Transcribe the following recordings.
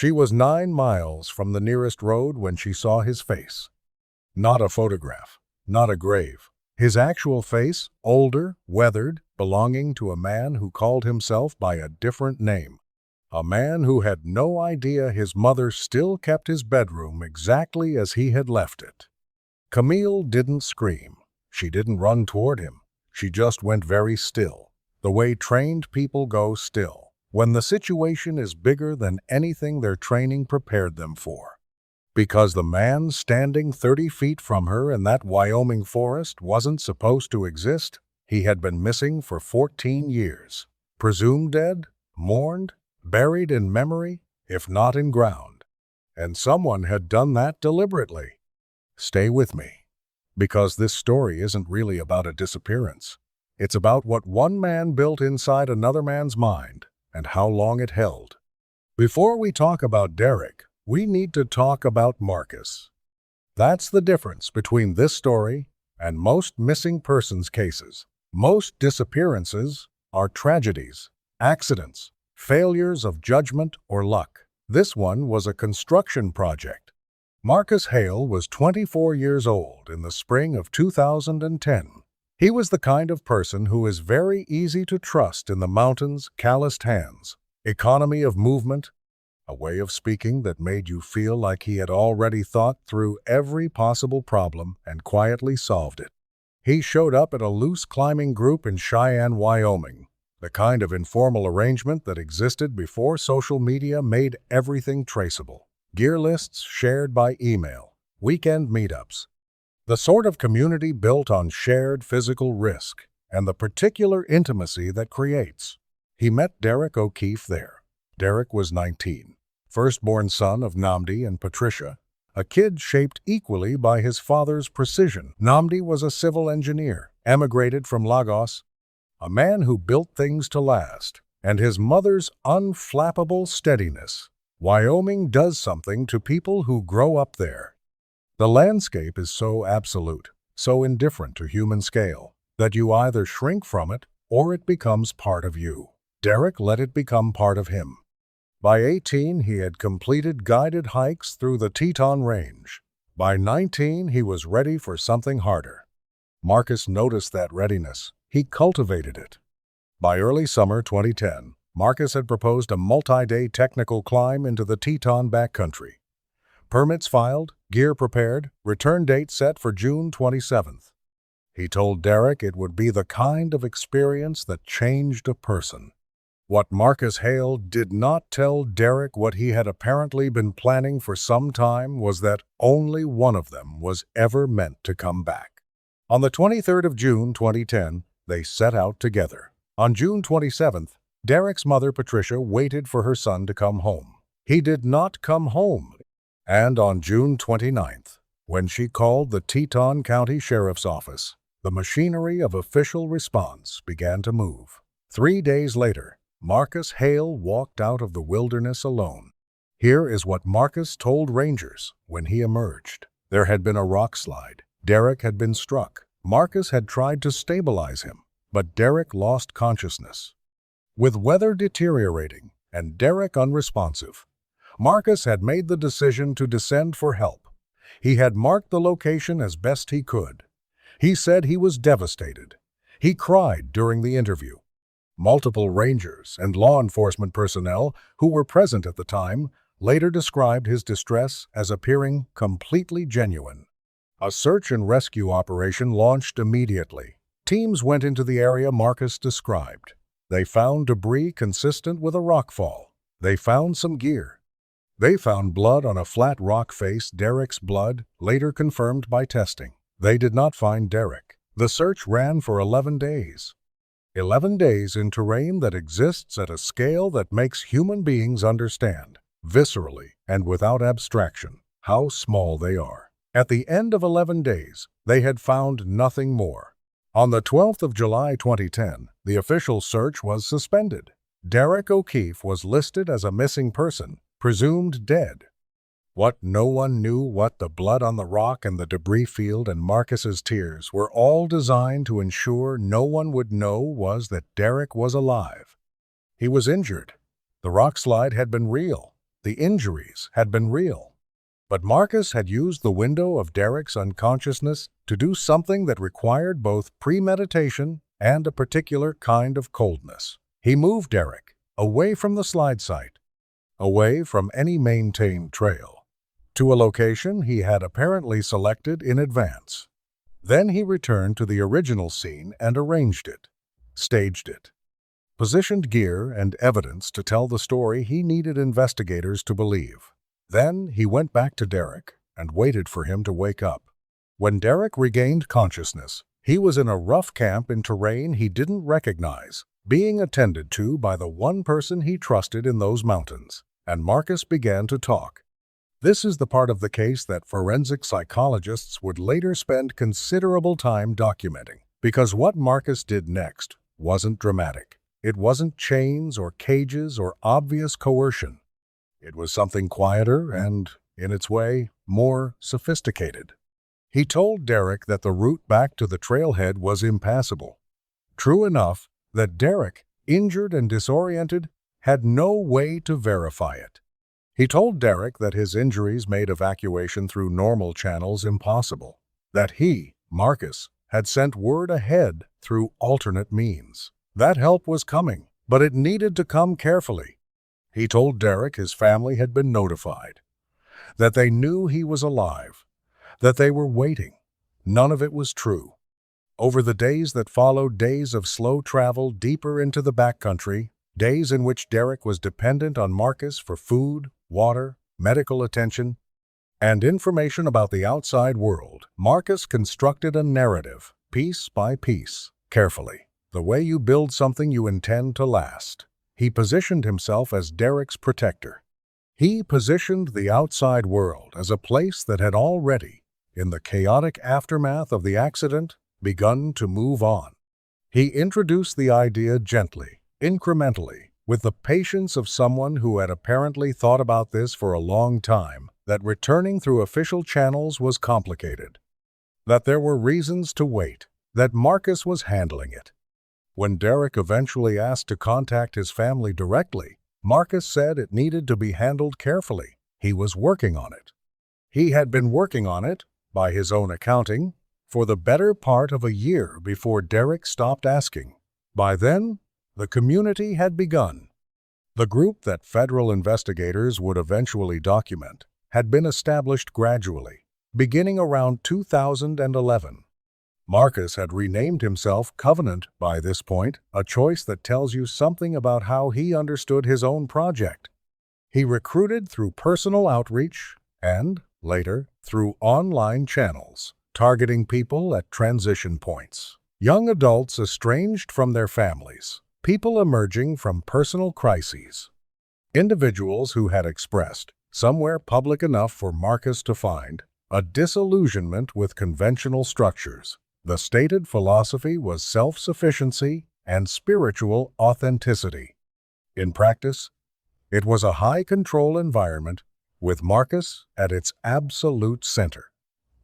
She was 9 miles from the nearest road when she saw his face. Not a photograph, not a grave. His actual face, older, weathered, belonging to a man who called himself by a different name. A man who had no idea his mother still kept his bedroom exactly as he had left it. Camille didn't scream. She didn't run toward him. She just went very still, the way trained people go still, when the situation is bigger than anything their training prepared them for. Because the man standing 30 feet from her in that Wyoming forest wasn't supposed to exist, he had been missing for 14 years. Presumed dead, mourned, buried in memory, if not in ground. And someone had done that deliberately. Stay with me, because this story isn't really about a disappearance. It's about what one man built inside another man's mind and how long it held. Before we talk about Derek, we need to talk about Marcus. That's the difference between this story and most missing persons cases. Most disappearances are tragedies, accidents, failures of judgment or luck. This one was a construction project. Marcus Hale was 24 years old in the spring of 2010. He was the kind of person who is very easy to trust in the mountains' calloused hands. Economy of movement, a way of speaking that made you feel like he had already thought through every possible problem and quietly solved it. He showed up at a loose climbing group in Cheyenne, Wyoming, the kind of informal arrangement that existed before social media made everything traceable. Gear lists shared by email, weekend meetups. The sort of community built on shared physical risk and the particular intimacy that creates. He met Derek O'Keefe there. Derek was 19, firstborn son of Nnamdi and Patricia, a kid shaped equally by his father's precision. Nnamdi was a civil engineer, emigrated from Lagos, a man who built things to last, and his mother's unflappable steadiness. Wyoming does something to people who grow up there. The landscape is so absolute, so indifferent to human scale, that you either shrink from it or it becomes part of you. Derek let it become part of him. By 18, he had completed guided hikes through the Teton Range. By 19, he was ready for something harder. Marcus noticed that readiness. He cultivated it. By early summer 2010, Marcus had proposed a multi-day technical climb into the Teton backcountry. Permits filed, gear prepared, return date set for June 27th. He told Derek it would be the kind of experience that changed a person. What Marcus Hale did not tell Derek, what he had apparently been planning for some time, was that only one of them was ever meant to come back. On the 23rd of June 2010, they set out together. On June 27th, Derek's mother, Patricia, waited for her son to come home. He did not come home. And on June 29th, when she called the Teton County Sheriff's Office, the machinery of official response began to move. 3 days later, Marcus Hale walked out of the wilderness alone. Here is what Marcus told Rangers when he emerged. There had been a rock slide. Derek had been struck. Marcus had tried to stabilize him, but Derek lost consciousness. With weather deteriorating and Derek unresponsive, Marcus had made the decision to descend for help. He had marked the location as best he could. He said he was devastated. He cried during the interview. Multiple rangers and law enforcement personnel who were present at the time later described his distress as appearing completely genuine. A search and rescue operation launched immediately. Teams went into the area Marcus described. They found debris consistent with a rockfall. They found some gear. They found blood on a flat rock face, Derek's blood, later confirmed by testing. They did not find Derek. The search ran for 11 days. 11 days in terrain that exists at a scale that makes human beings understand, viscerally and without abstraction, how small they are. At the end of 11 days, they had found nothing more. On the 12th of July 2010, the official search was suspended. Derek O'Keefe was listed as a missing person, presumed dead. What no one knew, what the blood on the rock and the debris field and Marcus's tears were all designed to ensure no one would know, was that Derek was alive. He was injured. The rock slide had been real. The injuries had been real. But Marcus had used the window of Derek's unconsciousness to do something that required both premeditation and a particular kind of coldness. He moved Derek away from the slide site, away from any maintained trail, to a location he had apparently selected in advance. Then he returned to the original scene and arranged it, staged it, positioned gear and evidence to tell the story he needed investigators to believe. Then he went back to Derek and waited for him to wake up. When Derek regained consciousness, he was in a rough camp in terrain he didn't recognize, being attended to by the one person he trusted in those mountains, and Marcus began to talk. This is the part of the case that forensic psychologists would later spend considerable time documenting, because what Marcus did next wasn't dramatic. It wasn't chains or cages or obvious coercion. It was something quieter and, in its way, more sophisticated. He told Derek that the route back to the trailhead was impassable. True enough that Derek, injured and disoriented, had no way to verify it. He told Derek that his injuries made evacuation through normal channels impossible, that he, Marcus, had sent word ahead through alternate means. That help was coming, but it needed to come carefully. He told Derek his family had been notified, that they knew he was alive, that they were waiting. None of it was true. Over the days that followed, days of slow travel deeper into the backcountry, days in which Derek was dependent on Marcus for food, water, medical attention, and information about the outside world, Marcus constructed a narrative, piece by piece, carefully, the way you build something you intend to last. He positioned himself as Derek's protector. He positioned the outside world as a place that had already, in the chaotic aftermath of the accident, begun to move on. He introduced the idea gently, incrementally, with the patience of someone who had apparently thought about this for a long time, that returning through official channels was complicated, that there were reasons to wait, that Marcus was handling it. When Derek eventually asked to contact his family directly, Marcus said it needed to be handled carefully. He was working on it. He had been working on it, by his own accounting, for the better part of a year before Derek stopped asking. By then, the community had begun. The group that federal investigators would eventually document had been established gradually, beginning around 2011. Marcus had renamed himself Covenant by this point, a choice that tells you something about how he understood his own project. He recruited through personal outreach and, later, through online channels, targeting people at transition points. Young adults estranged from their families, people emerging from personal crises, individuals who had expressed, somewhere public enough for Marcus to find, a disillusionment with conventional structures. The stated philosophy was self-sufficiency and spiritual authenticity. In practice, it was a high-control environment with Marcus at its absolute center.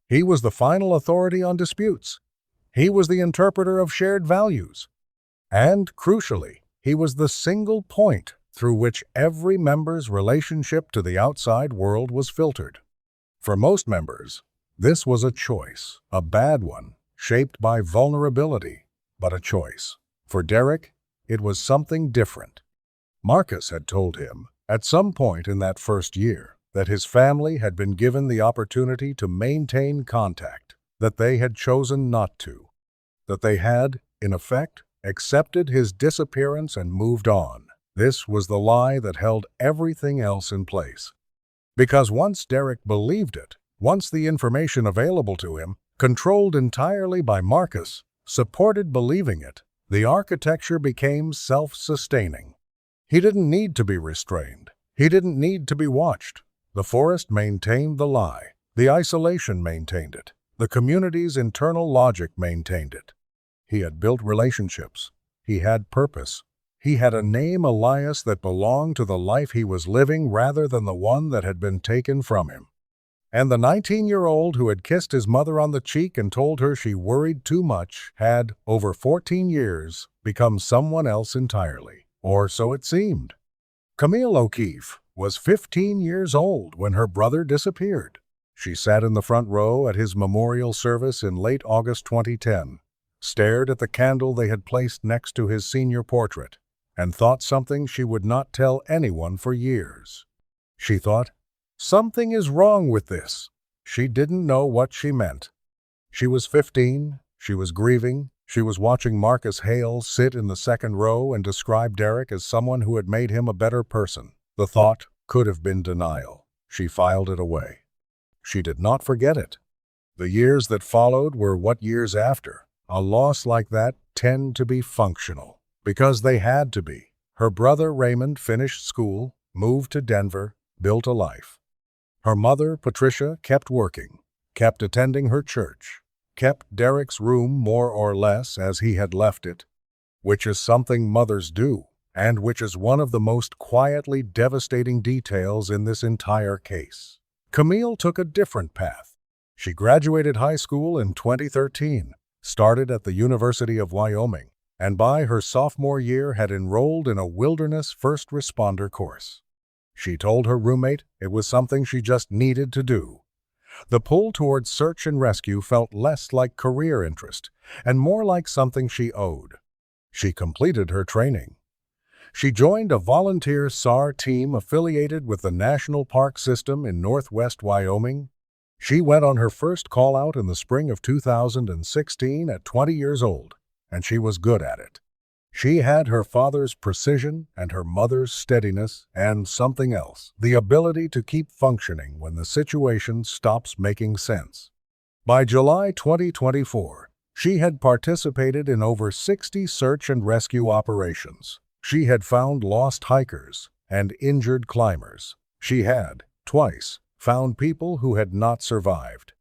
He was the final authority on disputes. He was the interpreter of shared values. And, crucially, he was the single point through which every member's relationship to the outside world was filtered. For most members, this was a choice, a bad one, shaped by vulnerability, but a choice. For Derek, it was something different. Marcus had told him, at some point in that first year, that his family had been given the opportunity to maintain contact, that they had chosen not to, that they had, in effect, accepted his disappearance and moved on. This was the lie that held everything else in place. Because once Derek believed it, once the information available to him, controlled entirely by Marcus, supported believing it, the architecture became self-sustaining. He didn't need to be restrained. He didn't need to be watched. The forest maintained the lie. The isolation maintained it. The community's internal logic maintained it. He had built relationships. He had purpose. He had a name, Elias, that belonged to the life he was living rather than the one that had been taken from him. And the 19-year-old who had kissed his mother on the cheek and told her she worried too much had, over 14 years, become someone else entirely. Or so it seemed. Camille O'Keefe, was 15 years old when her brother disappeared. She sat in the front row at his memorial service in late August 2010, stared at the candle they had placed next to his senior portrait, and thought something she would not tell anyone for years. She thought, "Something is wrong with this." She didn't know what she meant. She was 15, she was grieving, she was watching Marcus Hale sit in the second row and describe Derek as someone who had made him a better person. The thought could have been denial. She filed it away. She did not forget it. The years that followed were what years after. A loss like that tend to be functional, because they had to be. Her brother Raymond finished school, moved to Denver, built a life. Her mother, Patricia, kept working, kept attending her church, kept Derek's room more or less as he had left it, which is something mothers do, and which is one of the most quietly devastating details in this entire case. Camille took a different path. She graduated high school in 2013, started at the University of Wyoming, and by her sophomore year had enrolled in a wilderness first responder course. She told her roommate it was something she just needed to do. The pull towards search and rescue felt less like career interest and more like something she owed. She completed her training. She joined a volunteer SAR team affiliated with the National Park System in northwest Wyoming. She went on her first call-out in the spring of 2016 at 20 years old, and she was good at it. She had her father's precision and her mother's steadiness and something else, the ability to keep functioning when the situation stops making sense. By July 2024, she had participated in over 60 search and rescue operations. She had found lost hikers and injured climbers. She had, twice, found people who had not survived.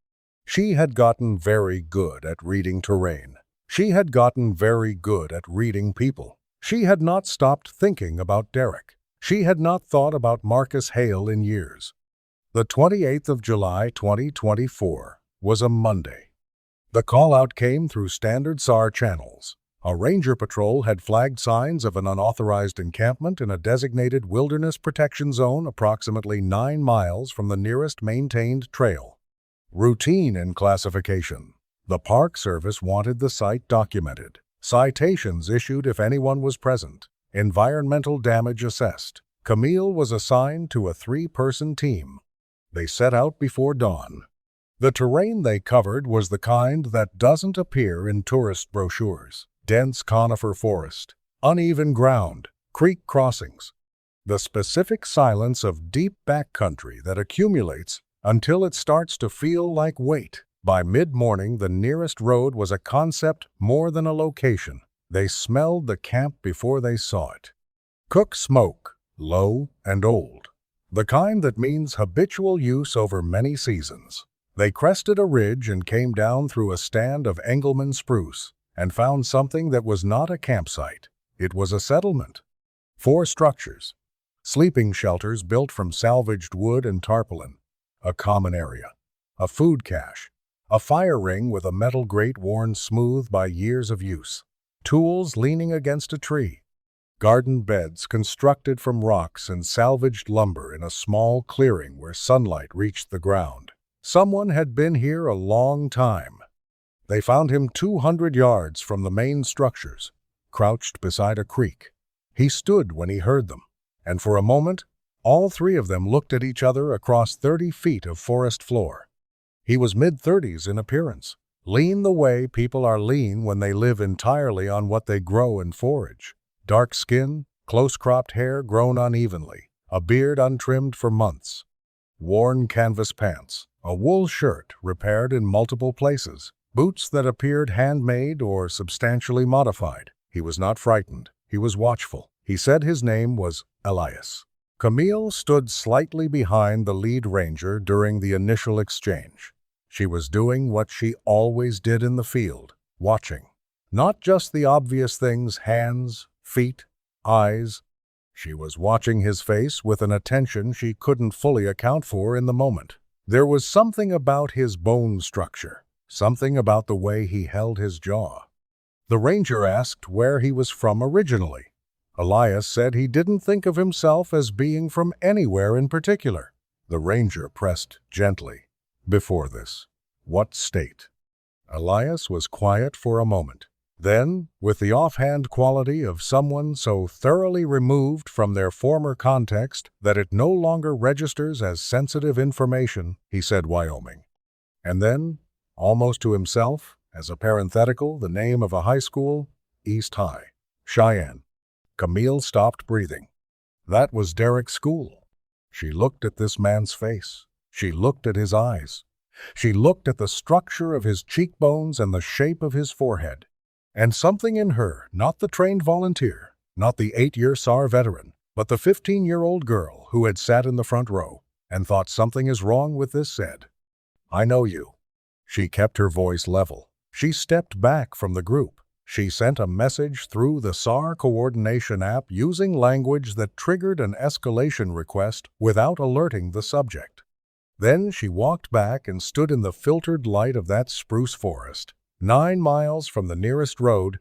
She had gotten very good at reading terrain. She had gotten very good at reading people. She had not stopped thinking about Derek. She had not thought about Marcus Hale in years. The 28th of July 2024 was a Monday. The call-out came through standard SAR channels. A ranger patrol had flagged signs of an unauthorized encampment in a designated wilderness protection zone approximately 9 miles from the nearest maintained trail. Routine in classification. The Park Service wanted the site documented. Citations issued if anyone was present. Environmental damage assessed. Camille was assigned to a 3-person team. They set out before dawn. The terrain they covered was the kind that doesn't appear in tourist brochures. Dense conifer forest, uneven ground, creek crossings. The specific silence of deep backcountry that accumulates until it starts to feel like weight. By mid-morning, the nearest road was a concept more than a location. They smelled the camp before they saw it. Cook smoke, low and old. The kind that means habitual use over many seasons. They crested a ridge and came down through a stand of Engelmann spruce and found something that was not a campsite. It was a settlement. 4 structures. Sleeping shelters built from salvaged wood and tarpaulin. A common area. A food cache. A fire ring with a metal grate worn smooth by years of use. Tools leaning against a tree. Garden beds constructed from rocks and salvaged lumber in a small clearing where sunlight reached the ground. Someone had been here a long time. They found him 200 yards from the main structures, crouched beside a creek. He stood when he heard them, and for a moment, all 3 of them looked at each other across 30 feet of forest floor. He was mid-30s in appearance, lean the way people are lean when they live entirely on what they grow and forage. Dark skin, close-cropped hair grown unevenly, a beard untrimmed for months. Worn canvas pants, a wool shirt repaired in multiple places. Boots that appeared handmade or substantially modified. He was not frightened. He was watchful. He said his name was Elias. Camille stood slightly behind the lead ranger during the initial exchange. She was doing what she always did in the field, watching. Not just the obvious things, hands, feet, eyes. She was watching his face with an attention she couldn't fully account for in the moment. There was something about his bone structure. Something about the way he held his jaw. The ranger asked where he was from originally. Elias said he didn't think of himself as being from anywhere in particular. The ranger pressed gently. Before this, what state? Elias was quiet for a moment. Then, with the offhand quality of someone so thoroughly removed from their former context that it no longer registers as sensitive information, he said Wyoming. And then, almost to himself, as a parenthetical, the name of a high school, East High, Cheyenne. Camille stopped breathing. That was Derek's school. She looked at this man's face. She looked at his eyes. She looked at the structure of his cheekbones and the shape of his forehead. And something in her, not the trained volunteer, not the 8-year SAR veteran, but the 15-year-old girl who had sat in the front row and thought something is wrong with this, said, "I know you." She kept her voice level. She stepped back from the group. She sent a message through the SAR coordination app using language that triggered an escalation request without alerting the subject. Then she walked back and stood in the filtered light of that spruce forest, 9 miles from the nearest road,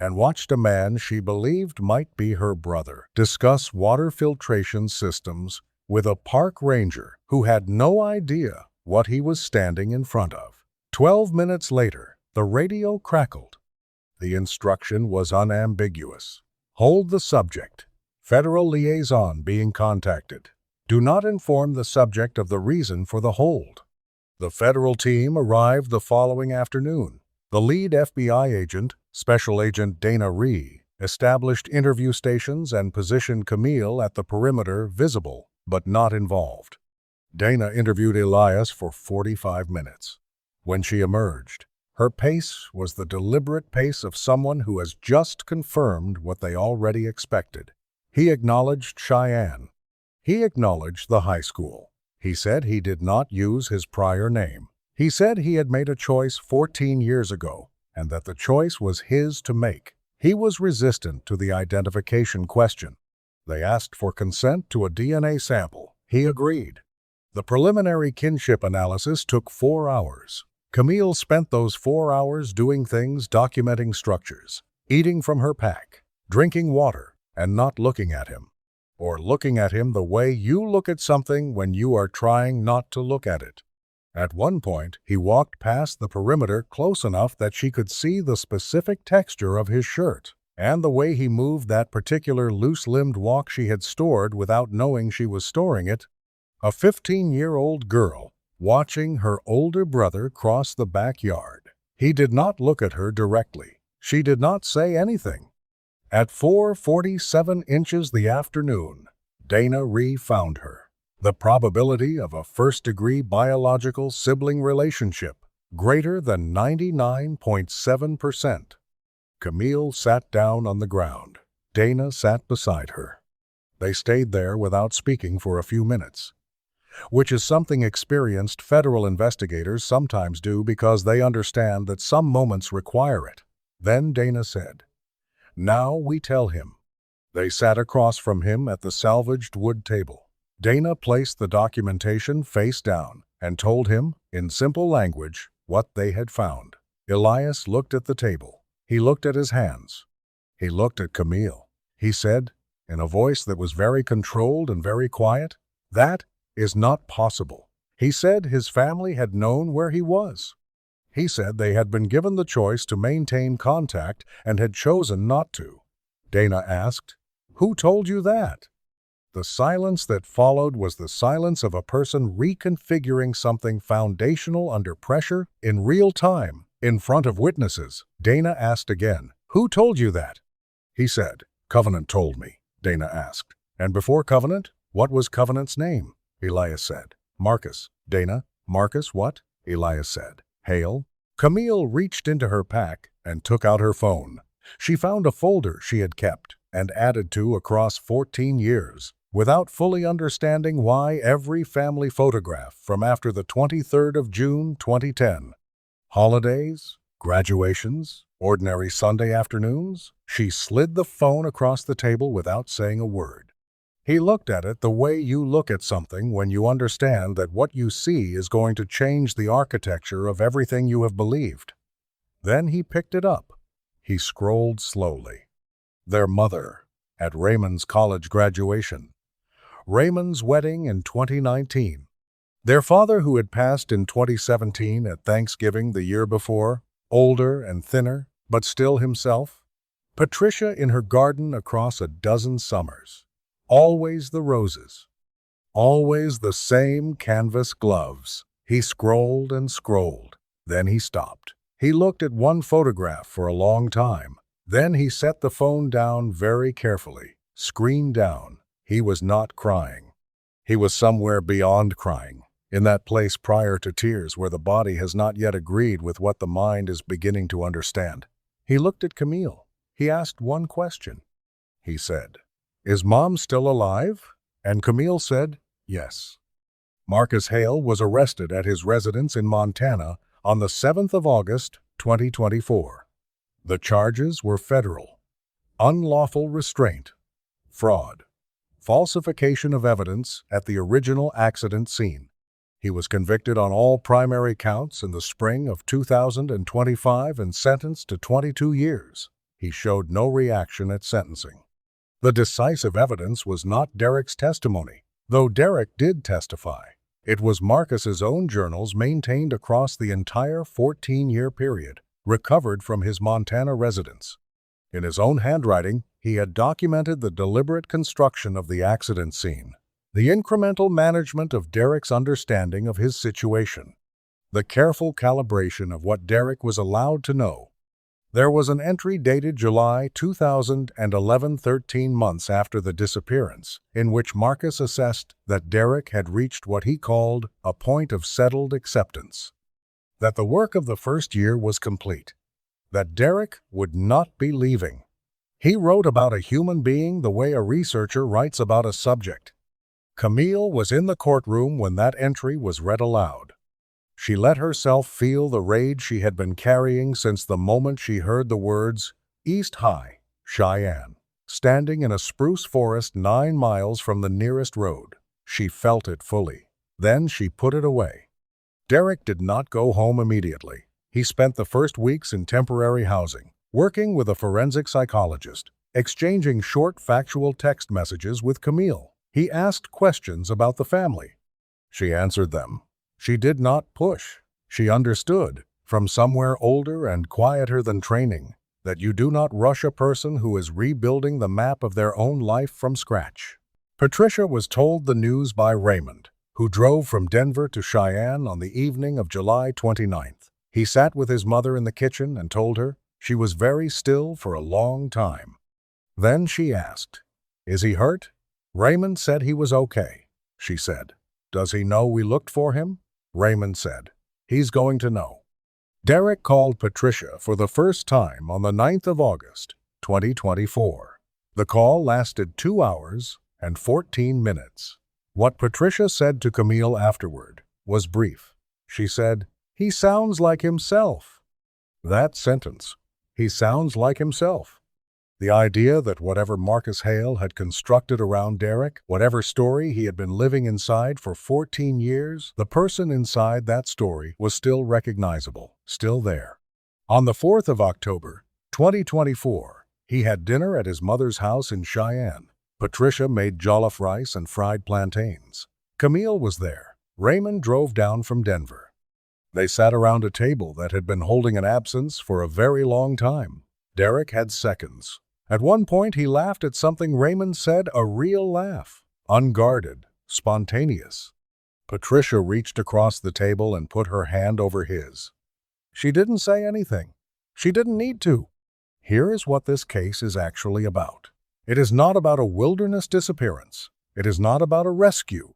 and watched a man she believed might be her brother discuss water filtration systems with a park ranger who had no idea what he was standing in front of. 12 minutes later, the radio crackled. The instruction was unambiguous. Hold the subject. Federal liaison being contacted. Do not inform the subject of the reason for the hold. The federal team arrived the following afternoon. The lead FBI agent, Special Agent Dana Ree, established interview stations and positioned Camille at the perimeter, visible but not involved. Dana interviewed Elias for 45 minutes. When she emerged, her pace was the deliberate pace of someone who has just confirmed what they already expected. He acknowledged Cheyenne. He acknowledged the high school. He said he did not use his prior name. He said he had made a choice 14 years ago, and that the choice was his to make. He was resistant to the identification question. They asked for consent to a DNA sample. He agreed. The preliminary kinship analysis took 4 hours. Camille spent those 4 hours doing things, documenting structures, eating from her pack, drinking water, and not looking at him. Or looking at him the way you look at something when you are trying not to look at it. At one point, he walked past the perimeter close enough that she could see the specific texture of his shirt, and the way he moved that particular loose-limbed walk she had stored without knowing she was storing it. A 15-year-old girl watching her older brother cross the backyard. He did not look at her directly. She did not say anything. At 4:47 inches the afternoon, Dana Ree found her. The probability of a first-degree biological sibling relationship, greater than 99.7%. Camille sat down on the ground. Dana sat beside her. They stayed there without speaking for a few minutes, which is something experienced federal investigators sometimes do because they understand that some moments require it. Then Dana said, "Now we tell him." They sat across from him at the salvaged wood table. Dana placed the documentation face down and told him, in simple language, what they had found. Elias looked at the table. He looked at his hands. He looked at Camille. He said, in a voice that was very controlled and very quiet, "That is not possible." He said his family had known where he was. He said they had been given the choice to maintain contact and had chosen not to. Dana asked, "Who told you that?" The silence that followed was the silence of a person reconfiguring something foundational under pressure, in real time, in front of witnesses. Dana asked again, "Who told you that?" He said, "Covenant told me." Dana asked, "And before Covenant, what was Covenant's name?" Elias said, "Marcus." Dana, "Marcus what?" Elias said, "Hale." Camille reached into her pack and took out her phone. She found a folder she had kept and added to across 14 years. Without fully understanding why every family photograph from after the 23rd of June 2010, holidays, graduations, ordinary Sunday afternoons, she slid the phone across the table without saying a word. He looked at it the way you look at something when you understand that what you see is going to change the architecture of everything you have believed. Then he picked it up. He scrolled slowly. Their mother. at Raymond's college graduation, Raymond's wedding in 2019, their father who had passed in 2017 at Thanksgiving the year before, older and thinner, but still himself, Patricia in her garden across a dozen summers, always the roses, always the same canvas gloves. He scrolled and scrolled. Then he stopped. He looked at one photograph for a long time. Then he set the phone down very carefully, screen down. He was not crying. He was somewhere beyond crying, in that place prior to tears where the body has not yet agreed with what the mind is beginning to understand. He looked at Camille. He asked one question. He said, "Is Mom still alive?" And Camille said, "Yes." Marcus Hale was arrested at his residence in Montana on the 7th of August, 2024. The charges were federal: unlawful restraint, fraud, falsification of evidence at the original accident scene. He was convicted on all primary counts in the spring of 2025 and sentenced to 22 years. He showed no reaction at sentencing. The decisive evidence was not Derek's testimony, though Derek did testify. It was Marcus's own journals maintained across the entire 14-year period, recovered from his Montana residence. In his own handwriting, he had documented the deliberate construction of the accident scene, the incremental management of Derek's understanding of his situation, the careful calibration of what Derek was allowed to know. There was an entry dated July 2011, 13 months after the disappearance, in which Marcus assessed that Derek had reached what he called a point of settled acceptance, that the work of the first year was complete, that Derek would not be leaving. He wrote about a human being the way a researcher writes about a subject. Camille was in the courtroom when that entry was read aloud. She let herself feel the rage she had been carrying since the moment she heard the words, "East High, Cheyenne," standing in a spruce forest 9 miles from the nearest road. She felt it fully. Then she put it away. Derek did not go home immediately. He spent the first weeks in temporary housing, working with a forensic psychologist, exchanging short factual text messages with Camille. He asked questions about the family. She answered them. She did not push. She understood, from somewhere older and quieter than training, that you do not rush a person who is rebuilding the map of their own life from scratch. Patricia was told the news by Raymond, who drove from Denver to Cheyenne on the evening of July 29th. He sat with his mother in the kitchen and told her she was very still for a long time. Then she asked, "Is he hurt?" Raymond said he was okay. She said, "Does he know we looked for him?" Raymond said, "He's going to know." Derek called Patricia for the first time on the 9th of August, 2024. The call lasted 2 hours and 14 minutes. What Patricia said to Camille afterward was brief. She said, "He sounds like himself." That sentence, "He sounds like himself." The idea that whatever Marcus Hale had constructed around Derek, whatever story he had been living inside for 14 years, the person inside that story was still recognizable, still there. On the 4th of October, 2024, he had dinner at his mother's house in Cheyenne. Patricia made jollof rice and fried plantains. Camille was there. Raymond drove down from Denver. They sat around a table that had been holding an absence for a very long time. Derek had seconds. At one point, he laughed at something Raymond said, a real laugh, unguarded, spontaneous. Patricia reached across the table and put her hand over his. She didn't say anything. She didn't need to. Here is what this case is actually about. It is not about a wilderness disappearance. It is not about a rescue.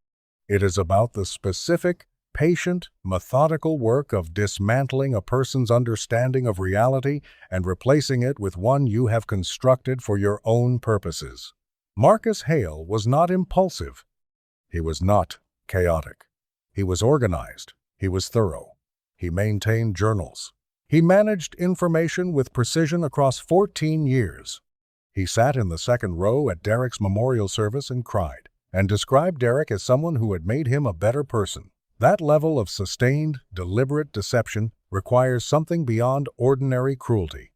It is about the specific, patient, methodical work of dismantling a person's understanding of reality and replacing it with one you have constructed for your own purposes. Marcus Hale was not impulsive. He was not chaotic. He was organized. He was thorough. He maintained journals. He managed information with precision across 14 years. He sat in the second row at Derek's memorial service and cried, and described Derek as someone who had made him a better person. That level of sustained, deliberate deception requires something beyond ordinary cruelty.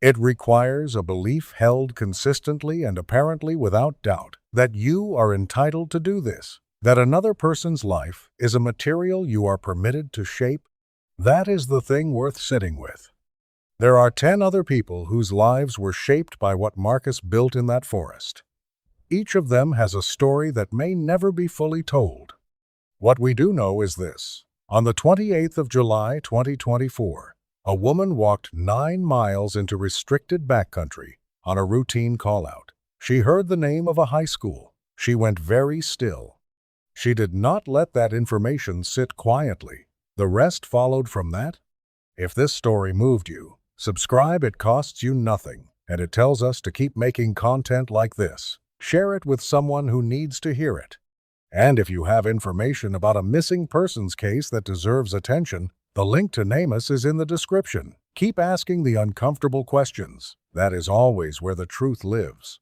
It requires a belief held consistently and apparently without doubt that you are entitled to do this, that another person's life is a material you are permitted to shape. That is the thing worth sitting with. There are 10 other people whose lives were shaped by what Marcus built in that forest. Each of them has a story that may never be fully told. What we do know is this. On the 28th of July, 2024, a woman walked 9 miles into restricted backcountry on a routine call-out. She heard the name of a high school. She went very still. She did not let that information sit quietly. The rest followed from that. If this story moved you, subscribe. It costs you nothing, and it tells us to keep making content like this. Share it with someone who needs to hear it. And if you have information about a missing persons case that deserves attention, the link to name us is in the description. Keep asking the uncomfortable questions. That is always where the truth lives.